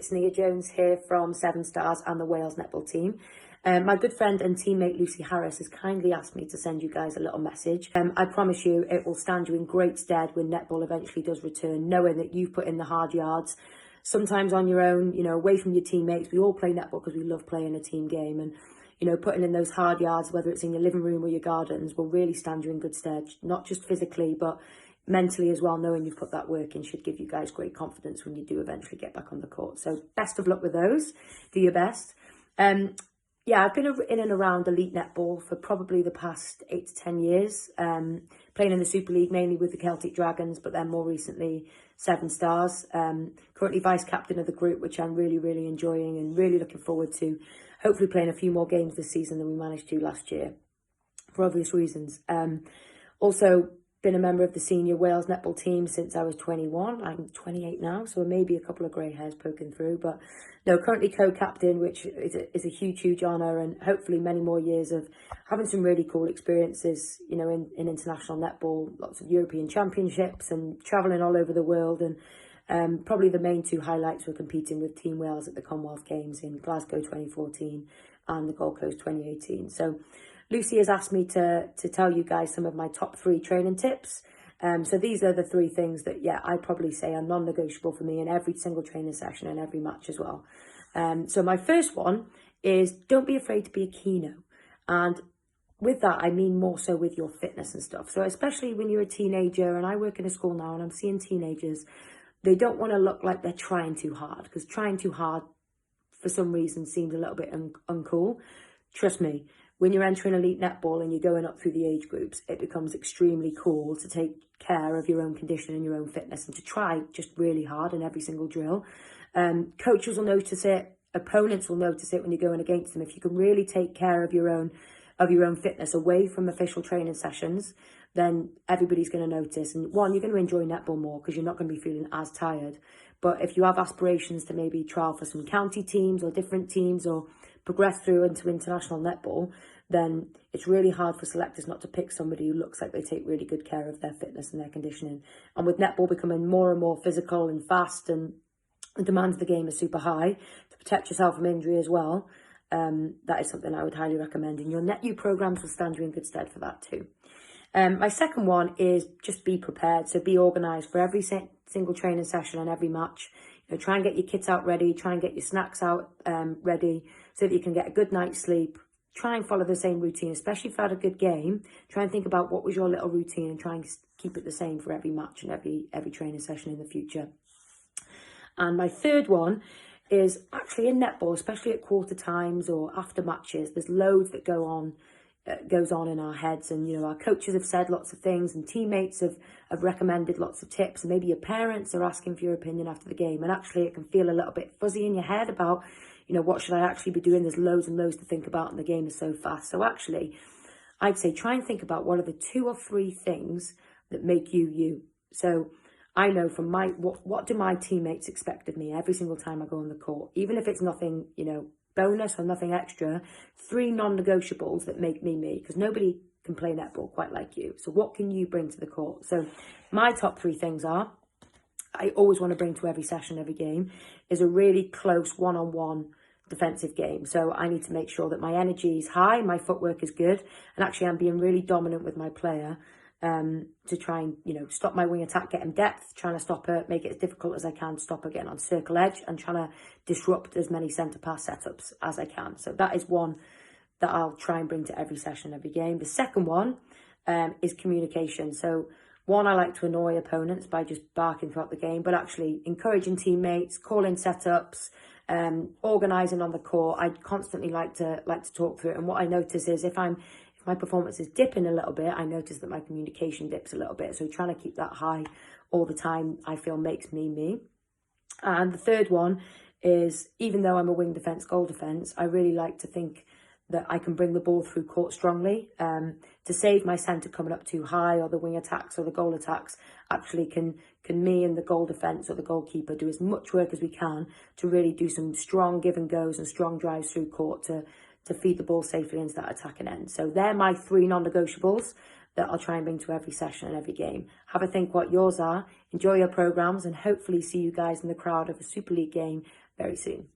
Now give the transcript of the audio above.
It's Nia Jones here from 7stars and the Wales netball team. My good friend and teammate Lucy Harris has kindly asked me to send you guys a little message. I promise you it will stand you in great stead when netball eventually does return, knowing that you've put in the hard yards, sometimes on your own, away from your teammates. We all play netball because we love playing a team game, and putting in those hard yards, whether it's in your living room or your gardens, will really stand you in good stead, not just physically, but mentally as well. Knowing you've put that work in should give you guys great confidence when you do eventually get back on the court. So best of luck with those. Do your best. Yeah, I've been in and around elite netball for probably the past 8 to 10 years, playing in the Super League, mainly with the Celtic Dragons, but then more recently 7stars. Currently vice captain of the group, which I'm really, really enjoying and really looking forward to hopefully playing a few more games this season than we managed to last year, for obvious reasons. Also been a member of the senior Wales netball team since I was 21. I'm 28 now, so maybe a couple of grey hairs poking through. But no, currently co-captain, which is a huge, huge honour, and hopefully many more years of having some really cool experiences, in international netball, lots of European championships and travelling all over the world. And probably the main two highlights were competing with Team Wales at the Commonwealth Games in Glasgow 2014 and the Gold Coast 2018. So Lucy has asked me to tell you guys some of my top 3 training tips. So these are the 3 things that, I'd probably say are non-negotiable for me in every single training session and every match as well. So my first one is don't be afraid to be a keno. And with that, I mean more so with your fitness and stuff. So especially when you're a teenager, and I work in a school now and I'm seeing teenagers, they don't want to look like they're trying too hard, because trying too hard for some reason seems a little bit uncool. Trust me, when you're entering elite netball and you're going up through the age groups, it becomes extremely cool to take care of your own condition and your own fitness and to try just really hard in every single drill. Coaches will notice it. Opponents will notice it when you're going against them. If you can really take care of your own fitness away from official training sessions, then everybody's going to notice. And one, you're going to enjoy netball more because you're not going to be feeling as tired. But if you have aspirations to maybe trial for some county teams or different teams or progress through into international netball, then it's really hard for selectors not to pick somebody who looks like they take really good care of their fitness and their conditioning. And with netball becoming more and more physical and fast, and the demands of the game are super high, to protect yourself from injury as well, that is something I would highly recommend. And your NetU programs will stand you in good stead for that too. My second one is just be prepared. So be organised for every single training session and every match. Try and get your kits out ready. Try and get your snacks out ready so that you can get a good night's sleep. Try and follow the same routine, especially if you had a good game. Try and think about what was your little routine and try and keep it the same for every match and every training session in the future. And my third one is actually in netball, especially at quarter times or after matches. There's loads that goes on in our heads, and our coaches have said lots of things and teammates have recommended lots of tips, and maybe your parents are asking for your opinion after the game, and actually it can feel a little bit fuzzy in your head about what should I actually be doing. There's loads and loads to think about and the game is so fast. So actually I'd say try and think about what are the 2 or 3 things that make you you. So I know from what do my teammates expect of me every single time I go on the court, even if it's nothing bonus or nothing extra. 3 non-negotiables that make me me, because nobody can play netball quite like you. So what can you bring to the court? So my top 3 things are, I always want to bring to every session, every game, is a really close one-on-one defensive game. So I need to make sure that my energy is high, my footwork is good, and actually I'm being really dominant with my player to try and stop my wing attack, get him depth, trying to stop her, make it as difficult as I can to stop her getting on circle edge, and trying to disrupt as many centre pass setups as I can. So that is one that I'll try and bring to every session, every game. The second one is communication. So one, I like to annoy opponents by just barking throughout the game, but actually encouraging teammates, calling setups, organising on the court. I constantly like to talk through it. And what I notice is if my performance is dipping a little bit, I notice that my communication dips a little bit. So trying to keep that high all the time, I feel makes me me. And the third one is, even though I'm a wing defence, goal defence, I really like to think that I can bring the ball through court strongly to save my centre coming up too high, or the wing attacks or the goal attacks. Actually, can me and the goal defence or the goalkeeper do as much work as we can to really do some strong give and goes and strong drives through court to feed the ball safely into that attacking end. So they're my 3 non-negotiables that I'll try and bring to every session and every game. Have a think what yours are, enjoy your programmes, and hopefully see you guys in the crowd of a Super League game very soon.